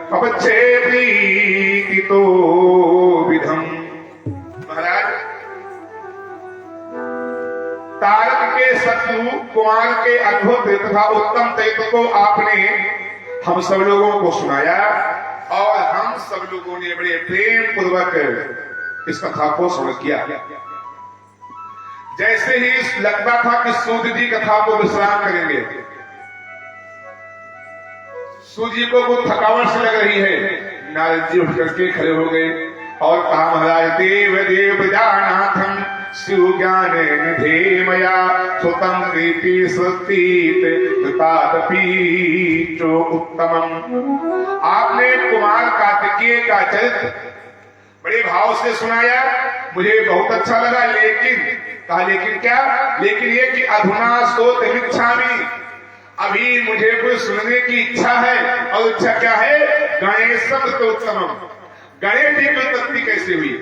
अपच्छे प्रीति तो विधम। महाराज, तारक के शत्रु कुमार के अद्भुत तथा उत्तम तत्व को आपने हम सब लोगों को सुनाया और हम सब लोगों ने बड़े प्रेम पूर्वक इस कथा को श्रवण किया। जैसे ही लगता था कि सूत जी कथा को विश्राम करेंगे, सूत जी को कुछ थकावट से लग रही है, नारद जी उठ करके खड़े हो गए और कहा, महाराज, देव देव जानाथम शिव ज्ञान निधे मया सुतम कृति सतीत चो उत्तमम। आपने कुमार कार्तिकेय का चरित्र बड़े भाव से सुनाया, मुझे बहुत अच्छा लगा। लेकिन कहा, लेकिन क्या? लेकिन ये कि अधुना स्तोत्रमिच्छामि, अभी मुझे कुछ सुनने की इच्छा है। और इच्छा क्या है? गणेशम स्तोत्रम, गणेश जी की उत्पत्ति कैसे हुई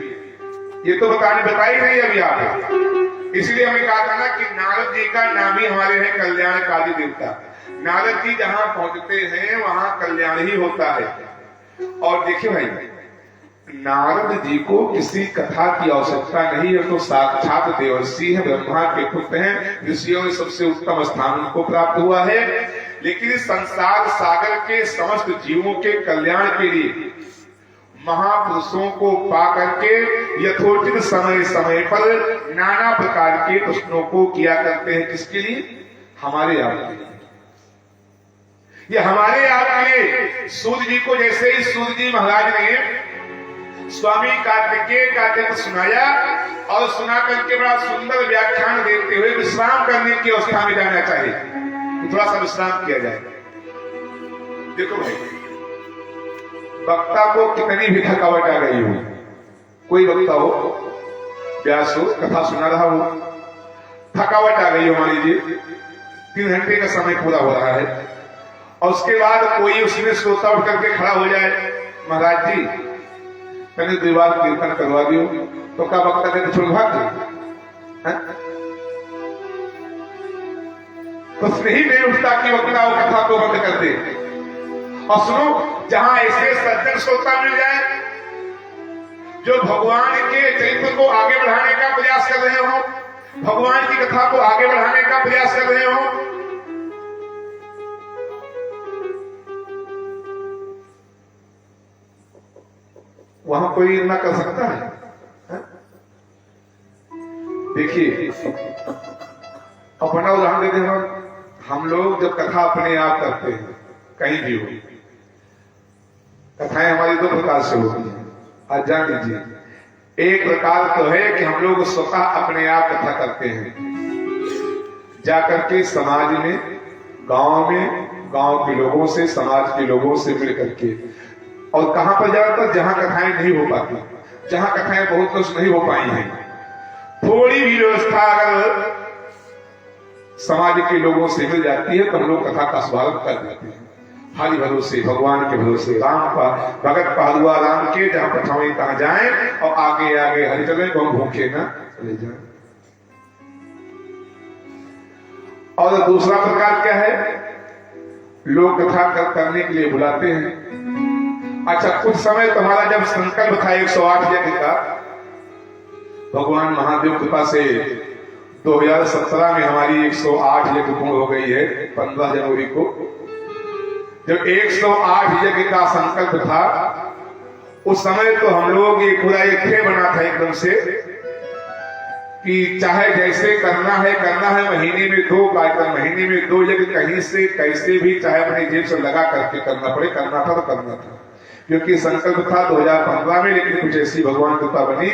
ये तो बताई नहीं अभी आप। इसलिए हमें कहा था ना कि नारद जी का नाम ही हमारे है कल्याणकारी देवता। नारद जी जहां पहुंचते हैं वहां कल्याण ही होता है। और देखिए भाई, नारद जी को किसी कथा की आवश्यकता नहीं है, तो साक्षात देवर्षि है, ब्रह्मा के पुत्र हैं, ऋषियों में सबसे उत्तम स्थान उनको प्राप्त हुआ है। लेकिन इस संसार सागर के समस्त जीवों के कल्याण के लिए महापुरुषों को पा करके यथोचित समय समय पर नाना प्रकार के प्रश्नों को किया करते हैं। किसके लिए? हमारे आपके लिए। ये हमारे आपके सूत जी को, जैसे ही सूत जी महाराज ने स्वामी कार्तिकेय का चरित्र सुनाया और सुना करके बड़ा सुंदर व्याख्यान देते हुए विश्राम करने की अवस्था में जाना चाहिए, तो थोड़ा सा विश्राम किया जाए। देखो भाई, वक्ता को कितनी भी थकावट आ गई हो, कोई वक्ता हो, व्यास हो, कथा सुना रहा हो, थकावट आ गई हो, मान लीजिए 3 घंटे का समय पूरा हो रहा है, और उसके बाद कोई उसमें श्रोता उठ करके खड़ा हो जाए, महाराज जी मैंने 2 बार कीर्तन करवा दियो, तो क्या वक्ता कहते छोड़ भाग गए? तो नहीं नहीं उठता कि वक्ता वो कथा को बंद कर दे। और सुनो, जहां ऐसे सज्जन श्रोता मिल जाए जो भगवान के चरित्र को आगे बढ़ाने का प्रयास कर रहे हो, भगवान की कथा को आगे बढ़ाने का प्रयास कर रहे हो, वहां कोई ना कर सकता है? देखिए, अपना उदाहरण देते हैं। हम लोग जब कथा अपने आप करते हैं, कहीं भी हो, कथाएं हमारी 2 प्रकार से होती हैं। आज जान लीजिए, एक प्रकार तो है कि हम लोग स्वतः अपने आप कथा करते हैं, जाकर के समाज में, गांव के लोगों से, समाज के लोगों से मिल करके। और कहां पर ज्यादातर? जहां कथाएं नहीं हो पाती, जहां कथाएं बहुत कुछ नहीं हो पाई हैं, थोड़ी भी व्यवस्था अगर समाज के लोगों से मिल जाती है तो हम लोग कथा का शुभारंभ कर देते हैं। हरि भरोसे, भगवान के भरोसे, राम का भगत पहलुआ राम के, जहां पठावे तहां जाए, और आगे आगे हरि चले, हम भूखे ना चले जाए। और दूसरा प्रकार क्या है? लोग कथा करने के लिए बुलाते हैं। अच्छा, कुछ समय तुम्हारा जब संकल्प था 108 यज्ञ का, भगवान महादेव कृपा से 2017 में हमारी 108 यज्ञ पूर्ण हो गई है, 15 जनवरी को। जब 108 यज्ञ का संकल्प था, उस समय तो हम लोग ये पूरा एक थे बना था एकदम से कि चाहे जैसे करना है, महीने में 2 कार्यक्रम, महीने में 2 यज्ञ, कहीं से कैसे भी, चाहे अपनी जेब से लगा करके करना पड़े, करना था तो करना था। क्योंकि संकल्प था 2015 में, लेकिन कुछ ऐसी भगवान कृपा बनी,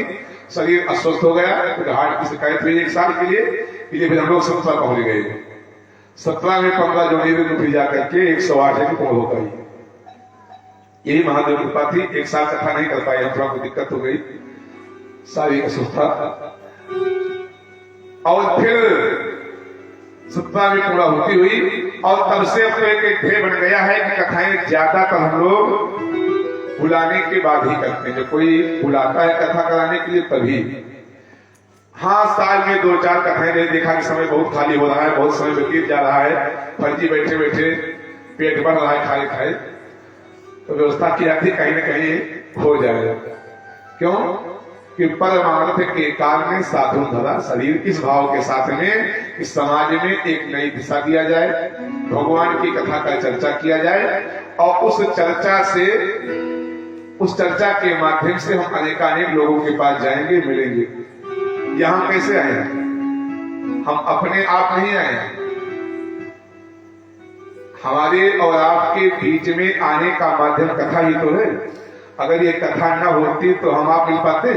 शरीर अस्वस्थ हो गया, कुछ हार्ट की शिकायत हुई 1 साल के लिए फिर हम लोग 17 पहुंच गए। 17 में 15 जनवरी को फिर जाकर के 108 यज्ञ पूर्ण हो गई। यही महादेव कृपा थी। 1 साल कथा नहीं कर पाए हम, थोड़ा कोई दिक्कत हो गई, शारीरिक अस्वस्थता, और फिर 17 में पूरा होती हुई, और तब से अब तो एक ध्येय बन गया है कि कथाएं ज्यादातर हम लोग बुलाने के बाद ही करते हैं। जब कोई बुलाता है कथा कराने के लिए तभी, हाँ साल में 2-4 कथाएं देखा कि समय बहुत खाली हो रहा है, बहुत समय व्यतीत जा रहा है, फर्जी बैठे बैठे पेट बढ़ रहा है खाए खाए, तो व्यवस्था की जाती कहीं ना कहीं हो जाएगा। क्यों कि परमार्थ के काल में साधु धरा शरीर, इस भाव के साथ में इस समाज में एक नई दिशा दिया जाए, भगवान की कथा का चर्चा किया जाए और उस चर्चा के माध्यम से हम अनेकानेक लोगों के पास जाएंगे, मिलेंगे। यहां कैसे आए हैं? हम अपने आप नहीं आए हैं, हमारे और आपके बीच में आने का माध्यम कथा ही तो है। अगर ये कथा न होती तो हम आप मिल पाते?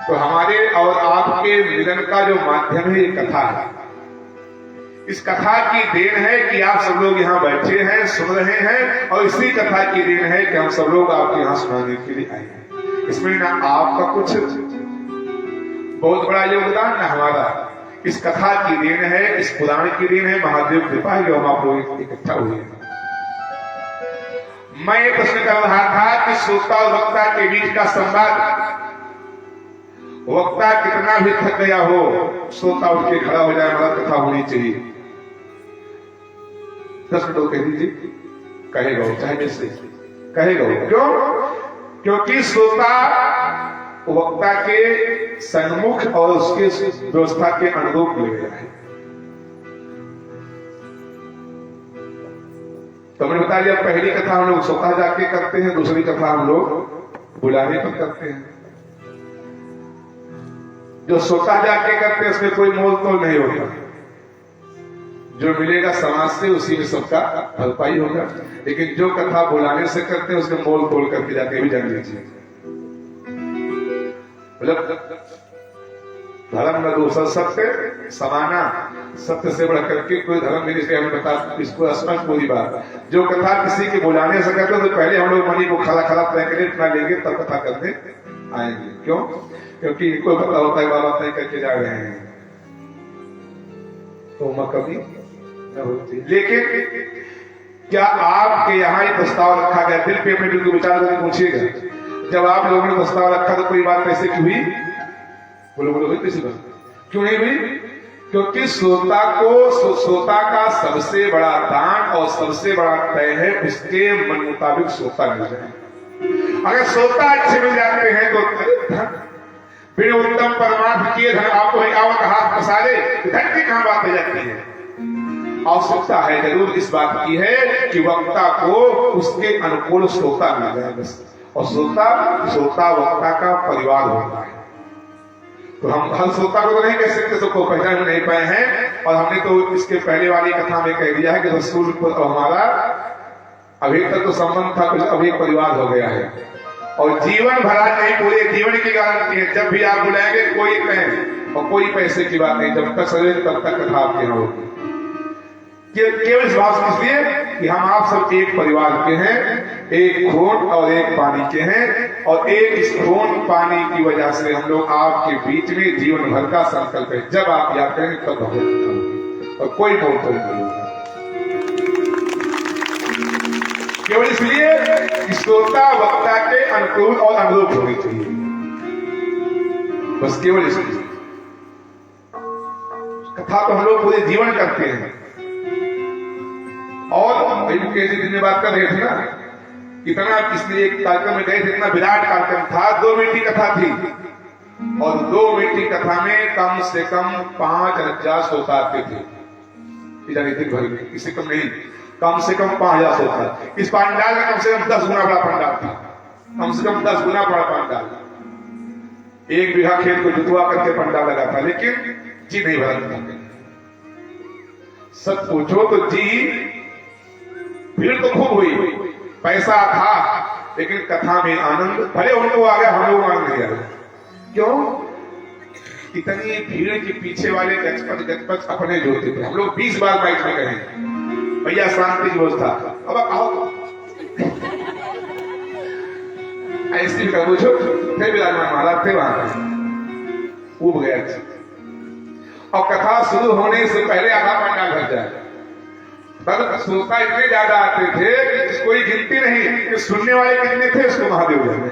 तो हमारे और आपके मिलन का जो माध्यम है ये कथा है। इस कथा की देन है कि आप सब लोग यहाँ बैठे हैं, सुन रहे हैं, और इसी कथा की देन है कि हम सब लोग आपके यहाँ सुनाने के लिए आए हैं। इसमें ना आपका कुछ बहुत बड़ा योगदान ना हमारा, इस कथा की देन है, इस पुराण की देन है, महादेव कृपा है जो हम आप लोग इकट्ठा हुए हैं। मैं ये प्रश्न कर रहा था कि श्रोता और वक्ता के बीच का संवाद, वक्ता कितना भी थक गया हो, श्रोता उठ के खड़ा हो जाए, हमारा कथा होनी चाहिए। 10 मिनट कह दीजिए, कहेगा वो, चाहे जैसे कहेगा वो। क्यों? क्योंकि श्रोता वक्ता के सन्मुख और उसके व्यवस्था के अनुरूप ले गया है। तो मैंने बता दिया, पहली कथा हम लोग स्वतः जाके करते हैं, दूसरी कथा हम लोग बुलाने पर करते हैं। जो स्वतः जाके करते हैं उसमें कोई मोल तोल नहीं होता, जो मिलेगा समाज से उसी में सबका भरपाई होगा। लेकिन जो कथा बुलाने से करते हैं उसमें मोल तोल करके जाके भी जान लीजिए। मतलब धर्म में दूसरा सत्य समाना, सत्य से बढ़ करके कोई धर्म नहीं। इसलिए हमें बता, इसको स्पष्ट पूरी बात, जो कथा किसी के बुलाने से करते तो पहले हम लोग मनी को खड़ा खड़ा तय करें, इतना लेंगे तब कथा करने आएंगे। क्यों? क्योंकि इनको पता होता है बाबा तय करके जा रहे हैं, तो मैं कभी न होती। लेकिन क्या आपके यहाँ ये प्रस्ताव रखा गया? दिल पे अपने दिल को विचार करके पूछिएगा, जब आप लोगों ने प्रस्ताव रखा तो कोई बात कैसे की हुई? बोलो बोलो, हुई किसी बात? क्यों नहीं हुई? क्योंकि श्रोता का सबसे बड़ा दान और सबसे बड़ा तय है उसके मन मुताबिक श्रोता मिल जाए। अगर श्रोता अच्छे मिल जाते हैं तो बिना उत्तम परमार्थ किए धन आपको आवत हाथ पसारे, धन की कहां बात हो जाती है? आवश्यकता है जरूर इस बात की है कि वक्ता को उसके अनुकूल श्रोता मिल जाए बस। और श्रोता वक्ता का परिवार होता है। तो हम हर श्रोता को तो नहीं कह सकते, सबको पहचान नहीं पाए हैं। और हमने तो इसके पहले वाली कथा में कह दिया है कि रसूल को तो हमारा अभी तक तो संबंध था, कुछ अभी परिवार हो गया है और जीवन भरा नहीं, पूरे जीवन की गारंटी है। जब भी आप बुलाएंगे कोई कहें और कोई पैसे की बात नहीं, जब तक सजे तब तक कथा आपके यहाँ होगी। केवल इस बात से इसलिए कि हम आप सब एक परिवार के हैं, एक खून और एक पानी के हैं, और एक इस खून पानी की वजह से हम लोग आपके बीच में जीवन भर का संकल्प है। जब आप याद करेंगे तब होगा और कोई मोल तोल नहीं होगा। केवल इसलिए श्रोता वक्ता के अनुकूल और अनुरूप होनी चाहिए, बस केवल इसलिए। कथा तो हम लोग पूरे जीवन करते हैं। और दिन में बात कर रहे थे ना, इतना इसलिए एक कार्यक्रम में गए थे, इतना विराट कार्यक्रम था, 2 मिनट की कथा थी और 2 मिनट की कथा में कम से कम 5000 श्रोता आते थे भर में, इससे कम नहीं, कम से कम 5000 श्रोता। इस पंडाल में कम से कम 10 गुना बड़ा पंडाल था, कम से कम 10 गुना बड़ा पंडाल। 1 बीघा खेत को जुतवा करके पंडाल लगा था, लेकिन जी नहीं भरा। सच पूछो तो जी भीड़ तो खूब हुई, पैसा था, लेकिन कथा में आनंद भले उनको आ गया, हम लोग आनंद नहीं आया। क्यों? इतनी भीड़ के पीछे वाले गजपच अपने जो थे, हम लोग 20 बार बाइक में गए, भैया शांति की व्यवस्था, अब आओ ऐसी कर पूछो थे, विराजमान महाराज थे वहां, उब गया। और कथा शुरू होने से पहले आधा पंडाल भर जाए। श्रोता इतने ज्यादा आते थे कि कोई गिनती नहीं कि सुनने वाले कितने थे उसको महादेव जाने।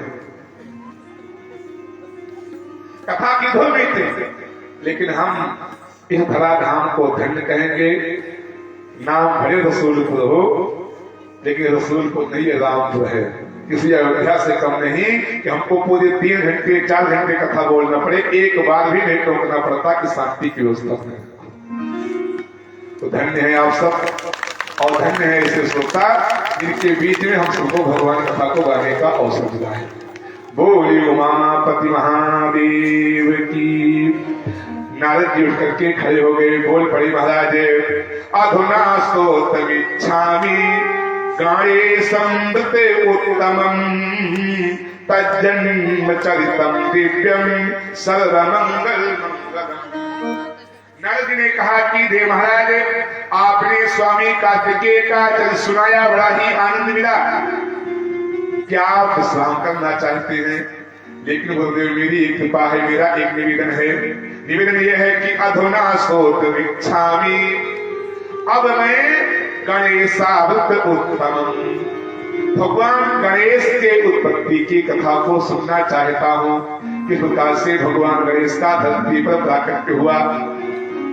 कथा की धुन नहीं थे, लेकिन हम इस धराधाम को धन्य कहेंगे। नाम भरे रसूल हो, लेकिन रसूल को नहीं, राम जो है किसी अयोध्या से कम नहीं कि हमको पूरे 3 घंटे 4 घंटे कथा बोलना पड़े, एक बार भी नहीं टोकना पड़ता कि शांति की व्यवस्था है। तो धन्य है आप सब, और धन्य है ऐसे श्रोता जिनके बीच में हम सबको भगवान कथा को गाने का अवसर मिला है। बोली उमापति महादेव की। नारद जी उठ करके खड़े हो गए, बोल पड़ी महाराज, अधुना स्तोत्रमिच्छामि गाये संवृते उत्तमं तज्जन्म चरितम दिव्यम सर्वमंगल मंगलम। नारद जी ने कहा कि देव महाराज, आपने स्वामी कार्तिकेय का चरित्र सुनाया, बड़ा ही आनंद मिला। क्या आप विश्राम करना चाहते हैं? लेकिन गुरुदेव मेरी एक कृपा है, मेरा एक निवेदन है। निवेदन यह है कि अधुना स्तोत्रमिच्छामि, अब मैं गणेशावृत उत्तमम, भगवान गणेश के उत्पत्ति की कथा को सुनना चाहता हूँ। किस प्रकार से भगवान गणेश का धरती पर प्राकट्य हुआ,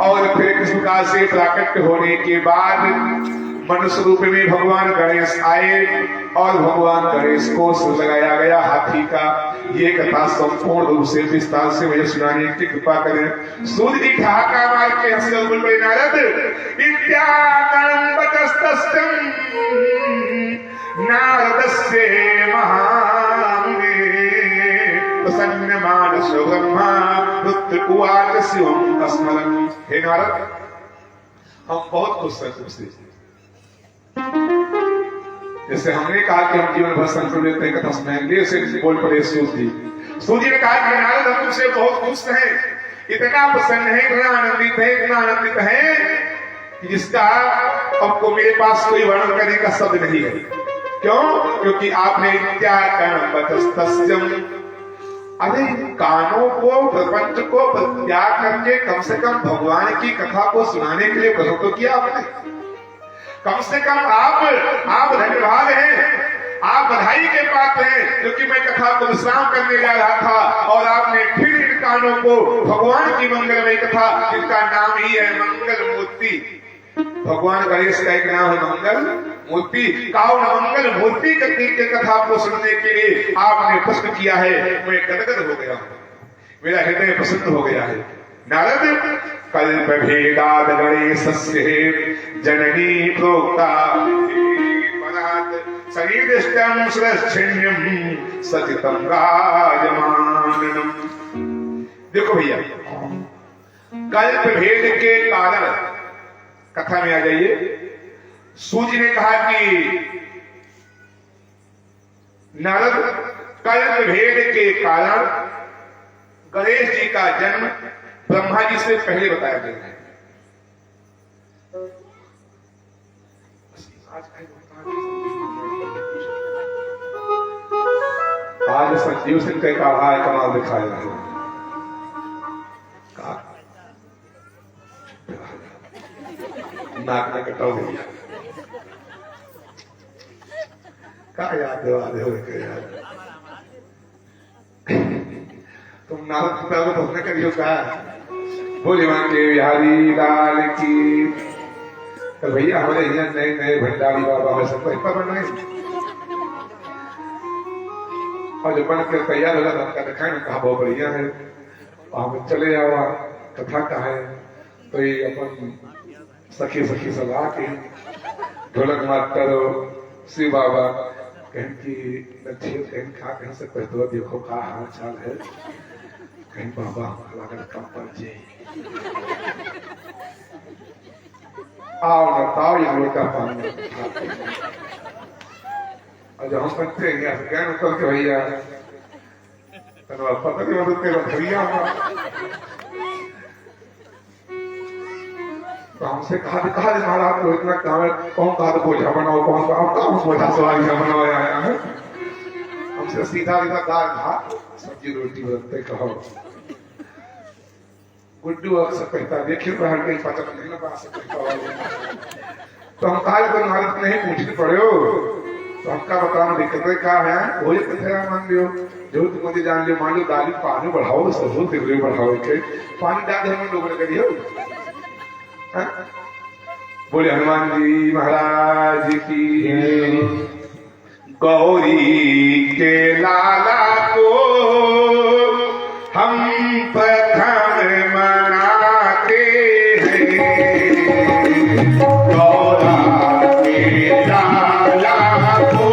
और फिर किस प्रकार से प्राकट्य होने के बाद मनुष्य रूप में भगवान गणेश आए और भगवान गणेश को सिर लगाया गया हाथी का। ये कथा संपूर्ण रूप से विस्तार से मुझे सुनाने की कृपा करें। सूर्य जी ठहाका मार के हंसे बोल पड़े, नारद इत्याकरं वचस्तस्तं नारदस्य महामुने प्रसन्न मानसो ब्रह्मा रुद्र उवाच शिवं स्मरन्। हे नारद, हम बहुत खुश हैं तुमसे। जैसे हमने कहा कि हम जीवन भर संकल्प लेते हैं, कथा सुनाएंगे, से बोल पड़े सूर्य जी। सूर्य ने कहा कि नारद, हम तुमसे बहुत खुश हैं, इतना प्रसन्न है, इतना आनंदित है, इतना आनंदित है कि जिसका आपको मेरे पास कोई वर्णन करने का शब्द नहीं है। क्यों? क्योंकि आपने इत्याकरं वचस्तस्यं, अरे कानों को, प्रपंच को त्याग करके कम से कम भगवान की कथा को सुनाने के लिए प्रयोग तो किया आपने। कम से कम आप धन्यवाद हैं, आप बधाई के पात्र हैं, क्योंकि मैं कथा को विश्राम करने जा रहा था और आपने फिर इन कानों को भगवान की मंगलमय कथा, जिनका नाम ही है मंगल मूर्ति, भगवान गणेश का एक नाम है मंगल मूर्ति, काउन मंगल मूर्ति के कथा को सुनने के लिए आपने प्रश्न किया है। मैं गदगद हो गया हूँ, मेरा हृदय प्रसन्न हो गया है। नारद, कल्प भेदाद गणेशस्य जननी प्रोक्ता सनिर्दिष्टं सुरच्छिन्यं सतितं राजमाननम्। देखो भैया, कल्प भेद के कारण कथा में आ जाइए। सूर्य ने कहा कि नारद, कल्प भेद के कारण गणेश जी का जन्म ब्रह्मा जी से पहले बताया गया है। आज संजीव सिंह का काढ़ा कमाल दिखाया है। नाक में कटाव हो गया, क्या याद दिवाले हो गए यार। तुम नारद पिता को तो करियो का बोले के बिहारी लाल की। तो भैया हमारे यहाँ नए नए भंडारी बाबा है, सबको इतना बनना है। और जब बन के तैयार हो जाता है, दिखाए ना कहा बहुत बढ़िया है, हम चले जाओ कथा का है। तो ये अपन सखी सखी सब आके ढोलक मास्टर शिव बाबा कहीं की नक्षे कहीं खा कहीं से कहते देखो का हाल चाल है, कहीं बाबा लागत कम पर जे आओ न ताओ ये लोटा पानी। और जब हम करते हैं यहाँ से ज्ञान उतर के भैया पता नहीं मतलब तेरा भैया तो हमसे कहा महाराज तो इतना कौन कहा तो बोझा बनाओ, कौन कहा बोझा सवारियां बनवाया है। हमसे सीधा सीधा दाल भात सब्जी रोटी बनते कहो। गुड्डू अक्सर कहता देखिए तो हर कहीं पता नहीं ना पा सकता। तो हम कहा तो नारद नहीं पूछने पड़े हो, तो आपका बताना दिक्कतें क्या है, वो ये कथे मान लियो जो तुम मुझे जान लियो। मान लो दाली पानी बढ़ाओ, सरसों तेल बढ़ाओ के पानी डाल दे, हम लोग करियो बोले हनुमान जी महाराज की। गौरी के लाला को हम प्रथम मनाते हैं। गौरा के लाला को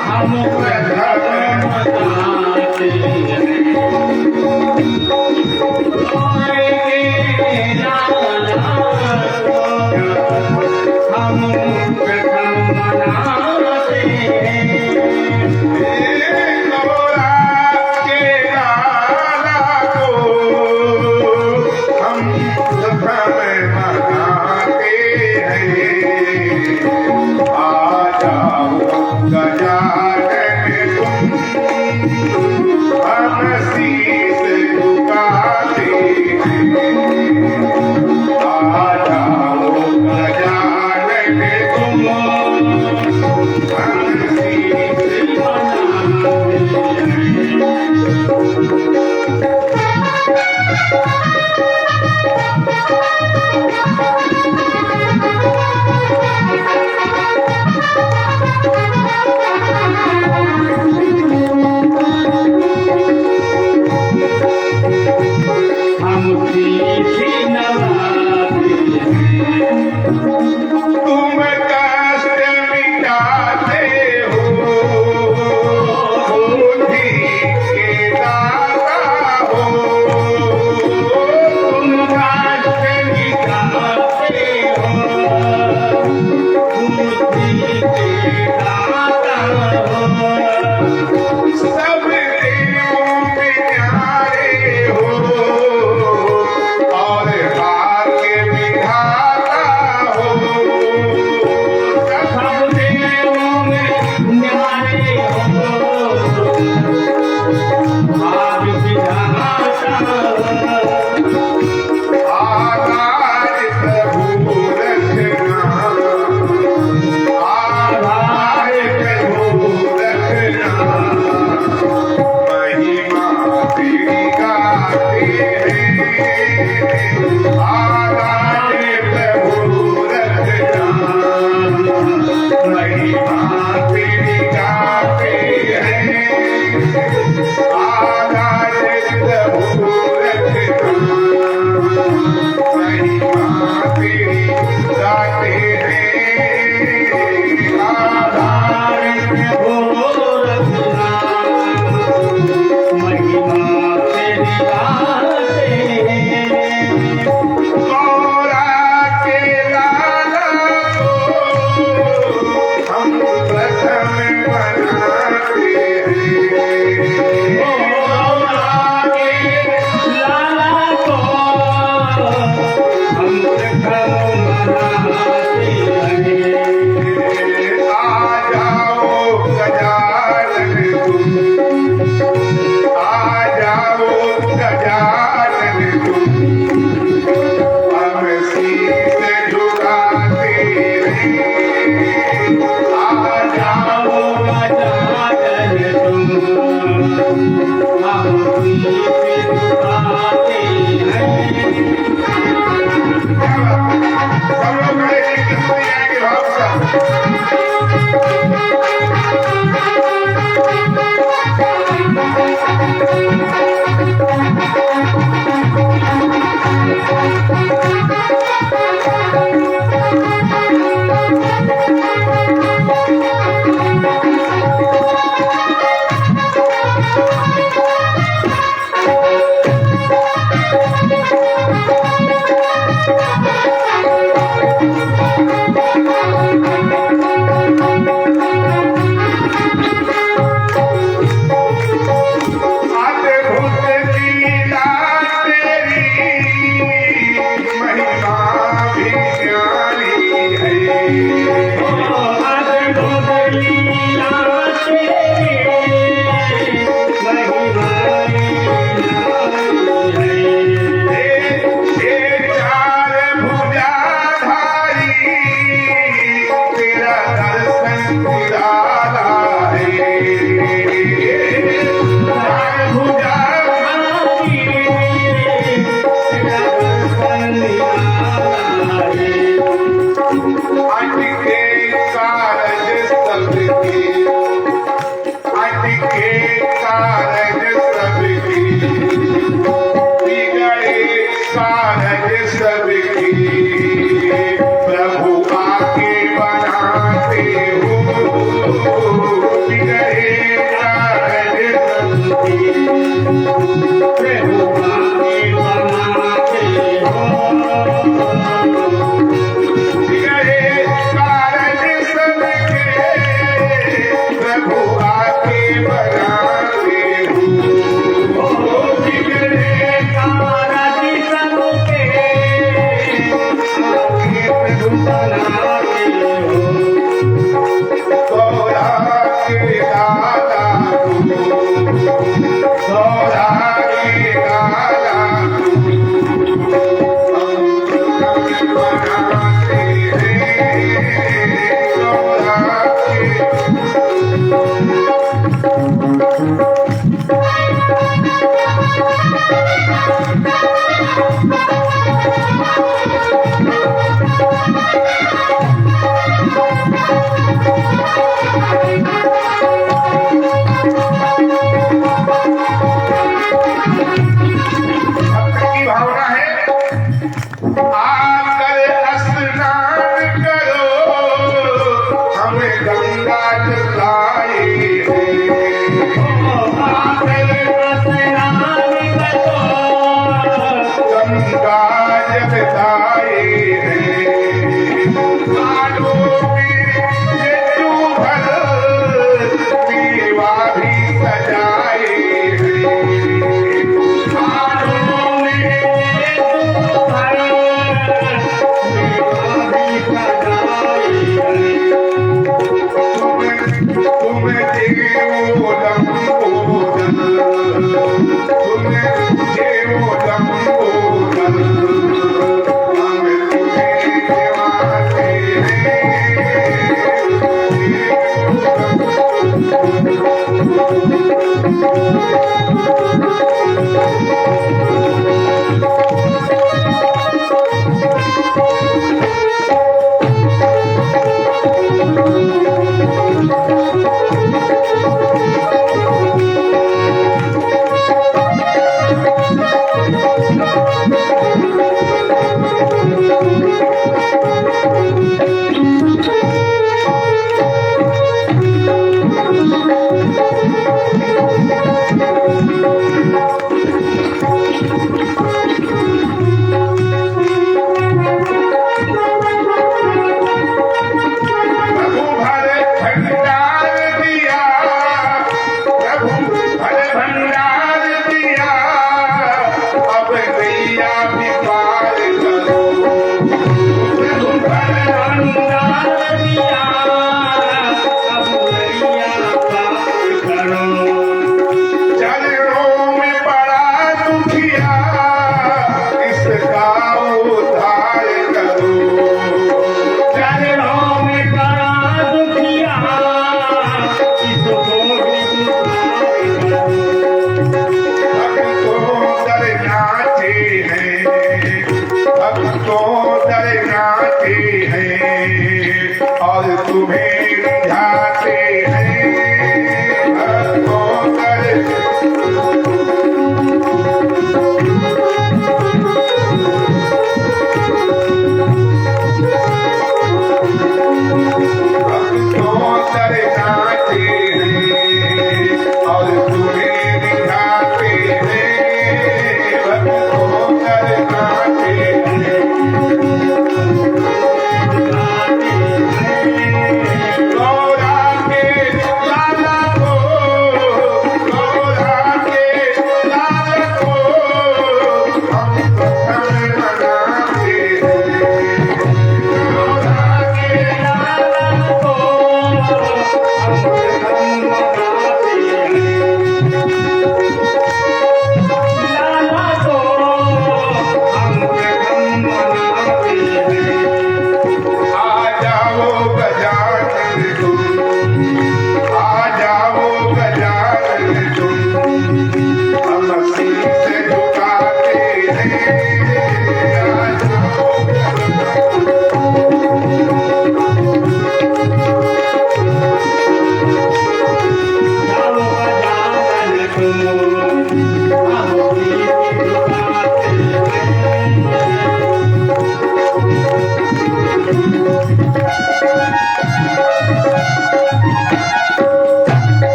हम प्रथम मनाते हैं।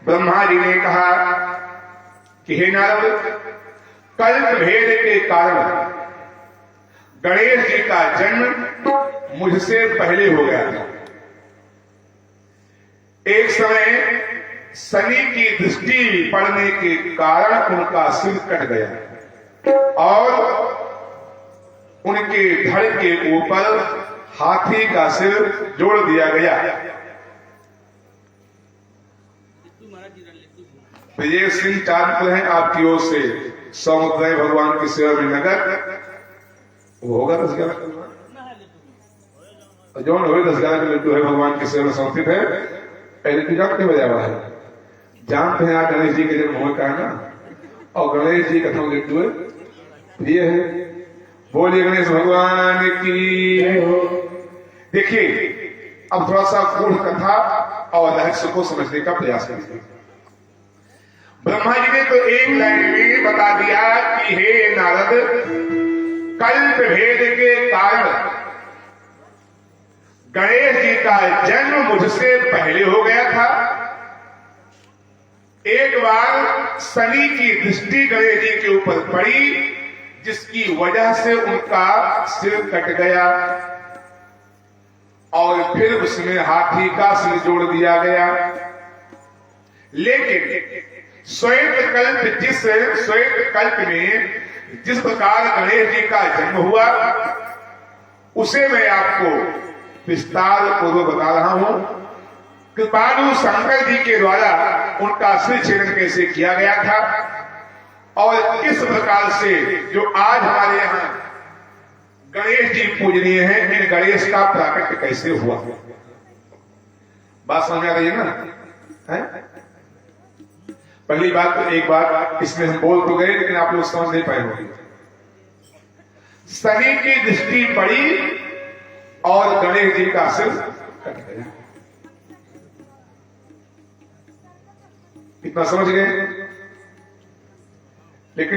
ब्रह्मा जी ने कहा कि हे नारद, कल्प भेद के कारण गणेश जी का जन्म मुझसे पहले हो गया था। एक समय शनि की दृष्टि पड़ने के कारण उनका सिर कट गया और उनके धड़ के ऊपर हाथी का सिर जोड़ दिया गया। विजय सिंह चांदपुर हैं आपकी ओर से सौमुद्रय भगवान की सेवा में नगर वो होगा 10-11 जो हो 10-11 के लड्डू है भगवान की सेवा में समर्पित है। पहले की जानते बजा हुआ है, जानते हैं आप गणेश जी के जन्म होने का है ना, और गणेश जी कथों लड्डू है प्रिय है। बोलिए गणेश भगवान की। देखिए अब थोड़ा सा गूढ़ कथा और रहस्य को समझने का प्रयास करिए। ब्रह्मा जी ने तो एक लाइन में बता दिया कि हे नारद, कल्प भेद के कारण गणेश जी का जन्म मुझसे पहले हो गया था। एक बार शनि की दृष्टि गणेश जी के ऊपर पड़ी, जिसकी वजह से उनका सिर कट गया और फिर उसमें हाथी का सिर जोड़ दिया गया। लेकिन श्वेत कल्प में जिस प्रकार गणेश जी का जन्म हुआ उसे मैं आपको विस्तार पूर्वक बता रहा हूं। कृपालु शंकर जी के द्वारा उनका सिर छेदन कैसे किया गया था और किस प्रकार से जो आज हमारे यहाँ गणेश जी पूजनीय हैं, इन गणेश का प्राकट्य कैसे हुआ। बात समझ आ रही है ना? है? पहली बात तो एक बात इसमें हम बोल तो गए लेकिन आप लोग समझ नहीं पाए होंगे। शनि की दृष्टि पड़ी और गणेश जी का सिर कट गया। इतना समझ गए?